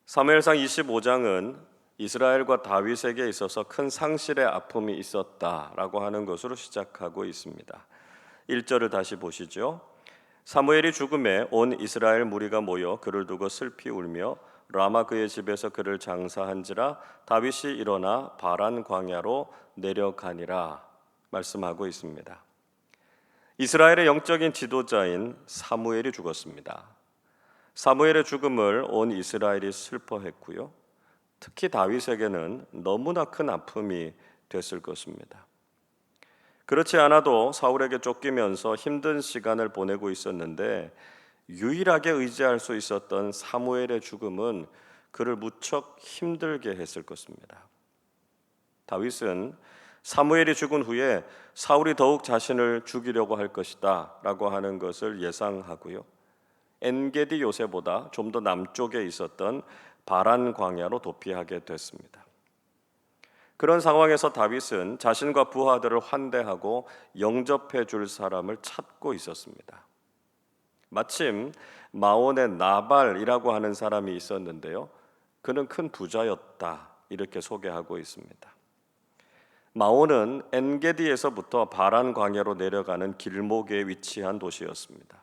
사무엘상 25장은 이스라엘과 다윗에게 있어서 큰 상실의 아픔이 있었다라고 하는 것으로 시작하고 있습니다. 1절을 다시 보시죠. 사무엘이 죽음에 온 이스라엘 무리가 모여 그를 두고 슬피 울며 라마 그의 집에서 그를 장사한지라 다윗이 일어나 바란 광야로 내려가니라 말씀하고 있습니다. 이스라엘의 영적인 지도자인 사무엘이 죽었습니다. 사무엘의 죽음을 온 이스라엘이 슬퍼했고요. 특히 다윗에게는 너무나 큰 아픔이 됐을 것입니다. 그렇지 않아도 사울에게 쫓기면서 힘든 시간을 보내고 있었는데 유일하게 의지할 수 있었던 사무엘의 죽음은 그를 무척 힘들게 했을 것입니다. 다윗은 사무엘이 죽은 후에 사울이 더욱 자신을 죽이려고 할 것이다 라고 하는 것을 예상하고요. 엔게디 요새보다 좀 더 남쪽에 있었던 바란 광야로 도피하게 됐습니다. 그런 상황에서 다윗은 자신과 부하들을 환대하고 영접해 줄 사람을 찾고 있었습니다. 마침 마온의 나발이라고 하는 사람이 있었는데요. 그는 큰 부자였다 이렇게 소개하고 있습니다. 마온은 엔게디에서부터 바란 광야로 내려가는 길목에 위치한 도시였습니다.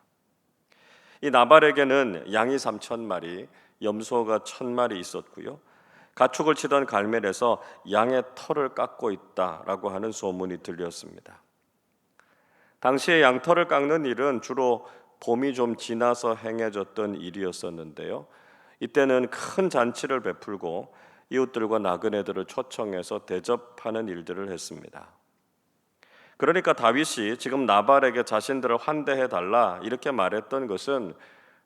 이 나발에게는 양이 3,000마리, 염소가 1,000마리 있었고요. 가축을 치던 갈멜에서 양의 털을 깎고 있다라고 하는 소문이 들렸습니다. 당시에 양털을 깎는 일은 주로 봄이 좀 지나서 행해졌던 일이었었는데요. 이때는 큰 잔치를 베풀고 이웃들과 나그네들을 초청해서 대접하는 일들을 했습니다. 그러니까 다윗이 지금 나발에게 자신들을 환대해 달라 이렇게 말했던 것은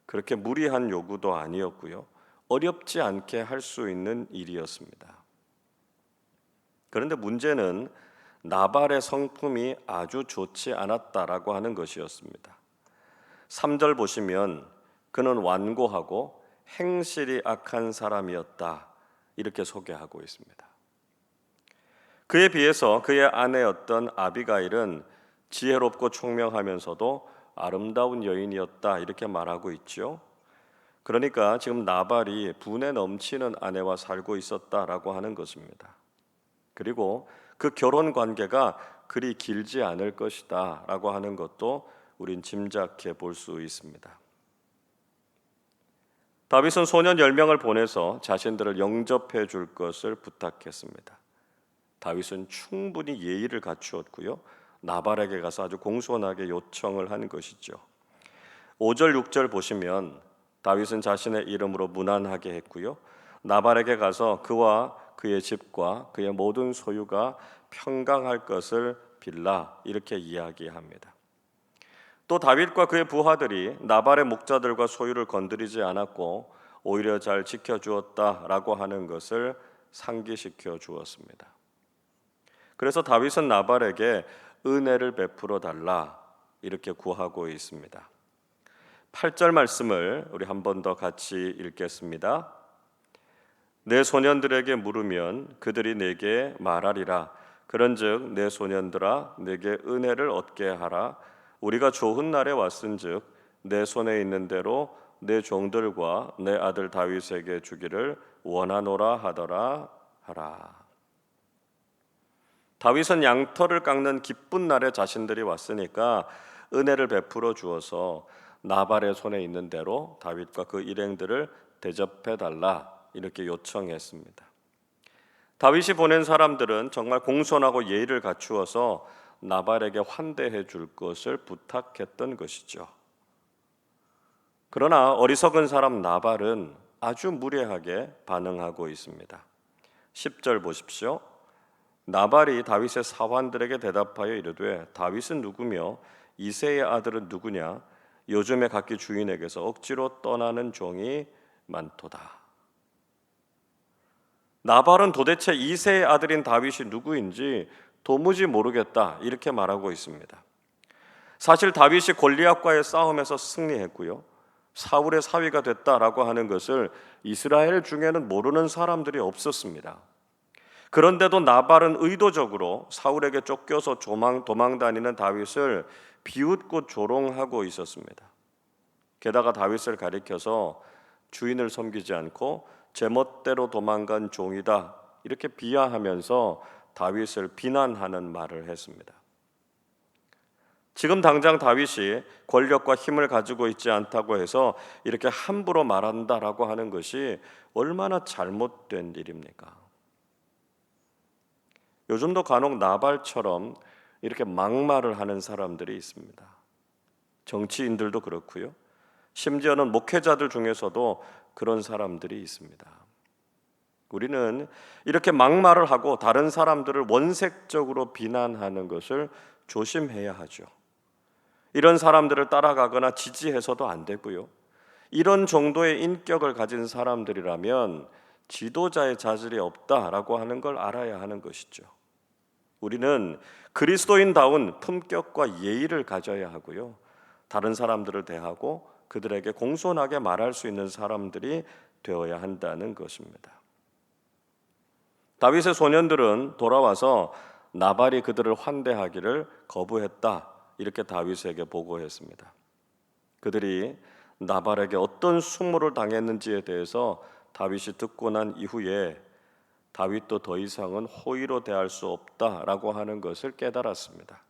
그렇게 무리한 요구도 아니었고요. 어렵지 않게 할 수 있는 일이었습니다. 그런데 문제는 나발의 성품이 아주 좋지 않았다라고 하는 것이었습니다. 3절 보시면 그는 완고하고 행실이 악한 사람이었다 이렇게 소개하고 있습니다. 그에 비해서 그의 아내였던 아비가일은 지혜롭고 총명하면서도 아름다운 여인이었다 이렇게 말하고 있죠. 그러니까 지금 나발이 분에 넘치는 아내와 살고 있었다라고 하는 것입니다. 그리고 그 결혼 관계가 그리 길지 않을 것이다 라고 하는 것도 우린 짐작해 볼 수 있습니다. 다윗은 소년 10명을 보내서 자신들을 영접해 줄 것을 부탁했습니다. 다윗은 충분히 예의를 갖추었고요. 나발에게 가서 아주 공손하게 요청을 한 것이죠. 5절 6절 보시면 다윗은 자신의 이름으로 문안하게 했고요. 나발에게 가서 그와 그의 집과 그의 모든 소유가 평강할 것을 빌라 이렇게 이야기합니다. 또 다윗과 그의 부하들이 나발의 목자들과 소유를 건드리지 않았고 오히려 잘 지켜주었다라고 하는 것을 상기시켜 주었습니다. 그래서 다윗은 나발에게 은혜를 베풀어 달라 이렇게 구하고 있습니다. 8절 말씀을 우리 한 번 더 같이 읽겠습니다. 내 소년들에게 물으면 그들이 내게 말하리라. 그런즉 내 소년들아 내게 은혜를 얻게 하라. 우리가 좋은 날에 왔은즉 내 손에 있는 대로 내 종들과 내 아들 다윗에게 주기를 원하노라 하더라 하라. 다윗은 양털을 깎는 기쁜 날에 자신들이 왔으니까 은혜를 베풀어 주어서 나발의 손에 있는 대로 다윗과 그 일행들을 대접해 달라 이렇게 요청했습니다. 다윗이 보낸 사람들은 정말 공손하고 예의를 갖추어서 나발에게 환대해 줄 것을 부탁했던 것이죠. 그러나 어리석은 사람 나발은 아주 무례하게 반응하고 있습니다. 10절 보십시오. 나발이 다윗의 사환들에게 대답하여 이르되 다윗은 누구며 이새의 아들은 누구냐? 요즘에 각기 주인에게서 억지로 떠나는 종이 많도다. 나발은 도대체 이새의 아들인 다윗이 누구인지 도무지 모르겠다 이렇게 말하고 있습니다. 사실 다윗이 골리앗과의 싸움에서 승리했고요. 사울의 사위가 됐다라고 하는 것을 이스라엘 중에는 모르는 사람들이 없었습니다. 그런데도 나발은 의도적으로 사울에게 쫓겨서 도망 다니는 다윗을 비웃고 조롱하고 있었습니다. 게다가 다윗을 가리켜서 주인을 섬기지 않고 제멋대로 도망간 종이다, 이렇게 비하하면서 다윗을 비난하는 말을 했습니다. 지금 당장 다윗이 권력과 힘을 가지고 있지 않다고 해서 이렇게 함부로 말한다라고 하는 것이 얼마나 잘못된 일입니까? 요즘도 간혹 나발처럼 이렇게 막말을 하는 사람들이 있습니다. 정치인들도 그렇고요. 심지어는 목회자들 중에서도 그런 사람들이 있습니다. 우리는 이렇게 막말을 하고 다른 사람들을 원색적으로 비난하는 것을 조심해야 하죠. 이런 사람들을 따라가거나 지지해서도 안 되고요. 이런 정도의 인격을 가진 사람들이라면 지도자의 자질이 없다라고 하는 걸 알아야 하는 것이죠. 우리는 그리스도인다운 품격과 예의를 가져야 하고요. 다른 사람들을 대하고 그들에게 공손하게 말할 수 있는 사람들이 되어야 한다는 것입니다. 다윗의 소년들은 돌아와서 나발이 그들을 환대하기를 거부했다, 이렇게 다윗에게 보고했습니다. 그들이 나발에게 어떤 수모를 당했는지에 대해서 다윗이 듣고 난 이후에 다윗도 더 이상은 호의로 대할 수 없다라고 하는 것을 깨달았습니다.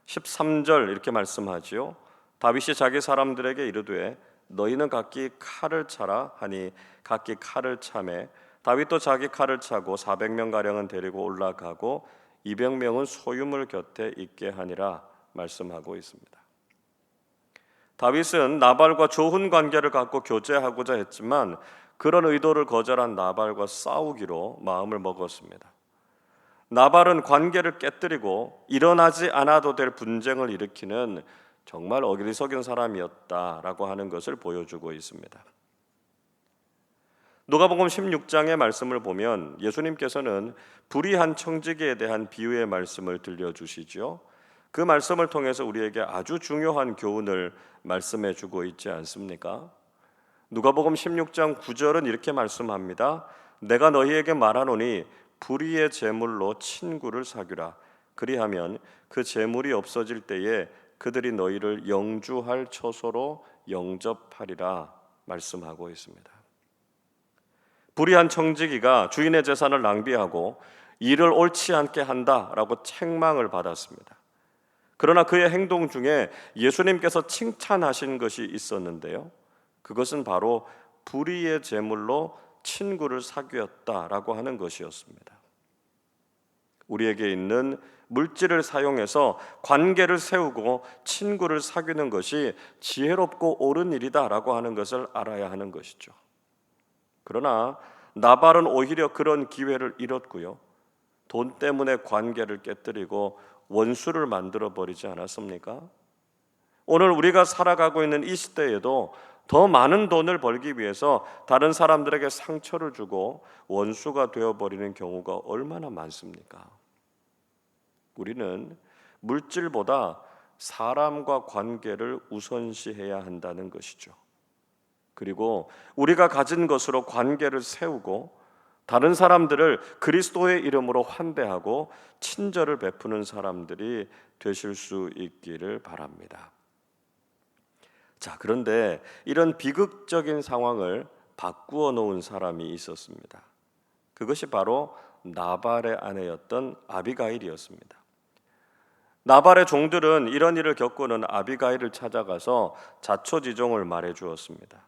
13절 이렇게 말씀하지요. 다윗이 자기 사람들에게 이르되 너희는 각기 칼을 차라 하니 각기 칼을 차매 다윗도 자기 칼을 차고 400명 가량은 데리고 올라가고 200명은 소유물 곁에 있게 하니라 말씀하고 있습니다. 다윗은 나발과 좋은 관계를 갖고 교제하고자 했지만 그런 의도를 거절한 나발과 싸우기로 마음을 먹었습니다. 나발은 관계를 깨뜨리고 일어나지 않아도 될 분쟁을 일으키는 정말 어리석은 사람이었다라고 하는 것을 보여주고 있습니다. 누가복음 16장의 말씀을 보면 예수님께서는 불의한 청지기에 대한 비유의 말씀을 들려주시죠. 그 말씀을 통해서 우리에게 아주 중요한 교훈을 말씀해 주고 있지 않습니까? 누가복음 16장 9절은 이렇게 말씀합니다. 내가 너희에게 말하노니 불의의 제물로 친구를 사귀라. 그리하면 그 제물이 없어질 때에 그들이 너희를 영주할 처소로 영접하리라 말씀하고 있습니다. 불의한 청지기가 주인의 재산을 낭비하고 일을 옳지 않게 한다라고 책망을 받았습니다. 그러나 그의 행동 중에 예수님께서 칭찬하신 것이 있었는데요. 그것은 바로 불의의 제물로 친구를 사귀었다라고 하는 것이었습니다. 우리에게 있는 물질을 사용해서 관계를 세우고 친구를 사귀는 것이 지혜롭고 옳은 일이다라고 하는 것을 알아야 하는 것이죠. 그러나 나발은 오히려 그런 기회를 잃었고요. 돈 때문에 관계를 깨뜨리고 원수를 만들어 버리지 않았습니까? 오늘 우리가 살아가고 있는 이 시대에도 더 많은 돈을 벌기 위해서 다른 사람들에게 상처를 주고 원수가 되어버리는 경우가 얼마나 많습니까? 우리는 물질보다 사람과 관계를 우선시해야 한다는 것이죠. 그리고 우리가 가진 것으로 관계를 세우고 다른 사람들을 그리스도의 이름으로 환대하고 친절을 베푸는 사람들이 되실 수 있기를 바랍니다. 자, 그런데 이런 비극적인 상황을 바꾸어 놓은 사람이 있었습니다. 그것이 바로 나발의 아내였던 아비가일이었습니다. 나발의 종들은 이런 일을 겪고는 아비가일을 찾아가서 자초지종을 말해 주었습니다.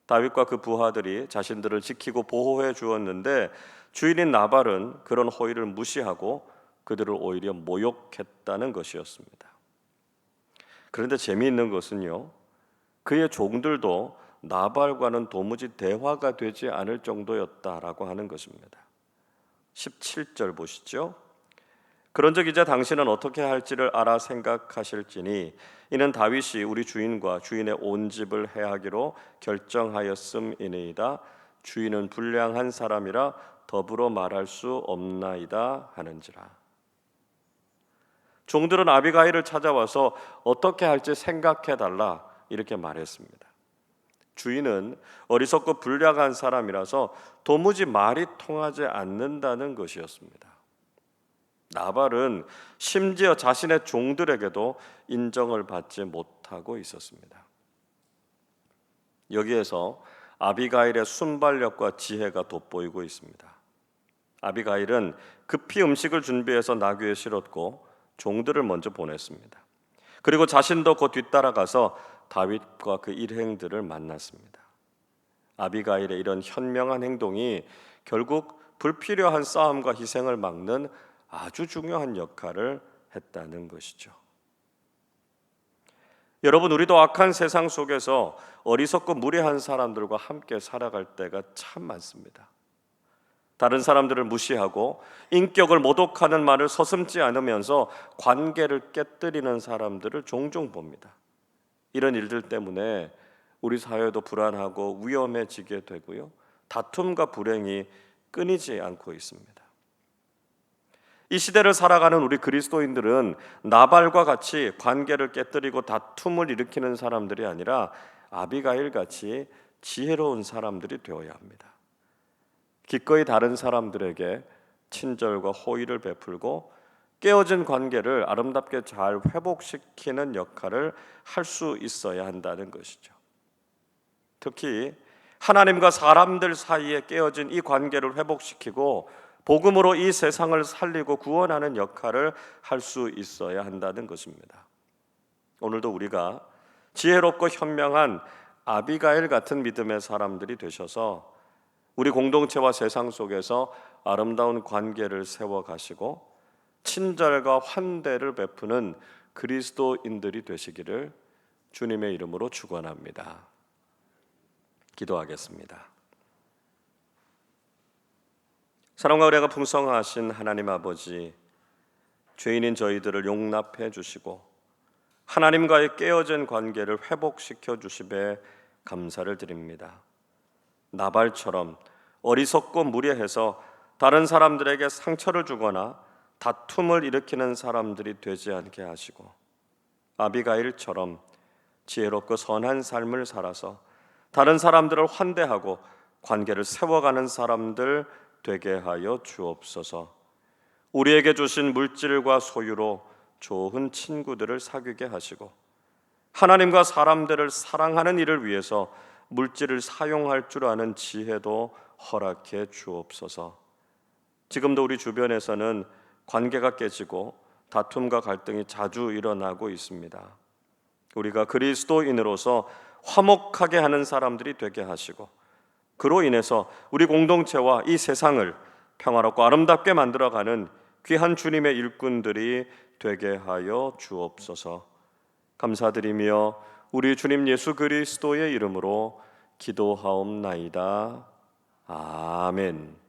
다윗과 그 부하들이 자신들을 지키고 보호해 주었는데 주인인 나발은 그런 호의를 무시하고 그들을 오히려 모욕했다는 것이었습니다. 그런데 재미있는 것은요, 그의 종들도 나발과는 도무지 대화가 되지 않을 정도였다라고 하는 것입니다. 17절 보시죠. 그런즉 이제 당신은 어떻게 할지를 알아 생각하실지니 이는 다윗이 우리 주인과 주인의 온 집을 해하기로 결정하였음이니이다. 주인은 불량한 사람이라 더불어 말할 수 없나이다 하는지라. 종들은 아비가일을 찾아와서 어떻게 할지 생각해달라 이렇게 말했습니다. 주인은 어리석고 불량한 사람이라서 도무지 말이 통하지 않는다는 것이었습니다. 나발은 심지어 자신의 종들에게도 인정을 받지 못하고 있었습니다. 여기에서 아비가일의 순발력과 지혜가 돋보이고 있습니다. 아비가일은 급히 음식을 준비해서 나귀에 실었고 종들을 먼저 보냈습니다. 그리고 자신도 곧 뒤따라가서 다윗과 그 일행들을 만났습니다. 아비가일의 이런 현명한 행동이 결국 불필요한 싸움과 희생을 막는 아주 중요한 역할을 했다는 것이죠. 여러분, 우리도 악한 세상 속에서 어리석고 무례한 사람들과 함께 살아갈 때가 참 많습니다. 다른 사람들을 무시하고 인격을 모독하는 말을 서슴지 않으면서 관계를 깨뜨리는 사람들을 종종 봅니다. 이런 일들 때문에 우리 사회도 불안하고 위험해지게 되고요. 다툼과 불행이 끊이지 않고 있습니다. 이 시대를 살아가는 우리 그리스도인들은 나발과 같이 관계를 깨뜨리고 다툼을 일으키는 사람들이 아니라 아비가일 같이 지혜로운 사람들이 되어야 합니다. 기꺼이 다른 사람들에게 친절과 호의를 베풀고 깨어진 관계를 아름답게 잘 회복시키는 역할을 할 수 있어야 한다는 것이죠. 특히 하나님과 사람들 사이에 깨어진 이 관계를 회복시키고 복음으로 이 세상을 살리고 구원하는 역할을 할 수 있어야 한다는 것입니다. 오늘도 우리가 지혜롭고 현명한 아비가일 같은 믿음의 사람들이 되셔서 우리 공동체와 세상 속에서 아름다운 관계를 세워가시고 친절과 환대를 베푸는 그리스도인들이 되시기를 주님의 이름으로 축원합니다. 기도하겠습니다. 사랑과 은혜가 풍성하신 하나님 아버지, 죄인인 저희들을 용납해 주시고 하나님과의 깨어진 관계를 회복시켜 주심에 감사를 드립니다. 나발처럼 어리석고 무례해서 다른 사람들에게 상처를 주거나 다툼을 일으키는 사람들이 되지 않게 하시고 아비가일처럼 지혜롭고 선한 삶을 살아서 다른 사람들을 환대하고 관계를 세워가는 사람들 되게 하여 주옵소서. 우리에게 주신 물질과 소유로 좋은 친구들을 사귀게 하시고 하나님과 사람들을 사랑하는 일을 위해서 물질을 사용할 줄 아는 지혜도 허락해 주옵소서. 지금도 우리 주변에서는 관계가 깨지고 다툼과 갈등이 자주 일어나고 있습니다. 우리가 그리스도인으로서 화목하게 하는 사람들이 되게 하시고 그로 인해서 우리 공동체와 이 세상을 평화롭고 아름답게 만들어가는 귀한 주님의 일꾼들이 되게 하여 주옵소서. 감사드리며 우리 주님 예수 그리스도의 이름으로 기도하옵나이다. 아멘.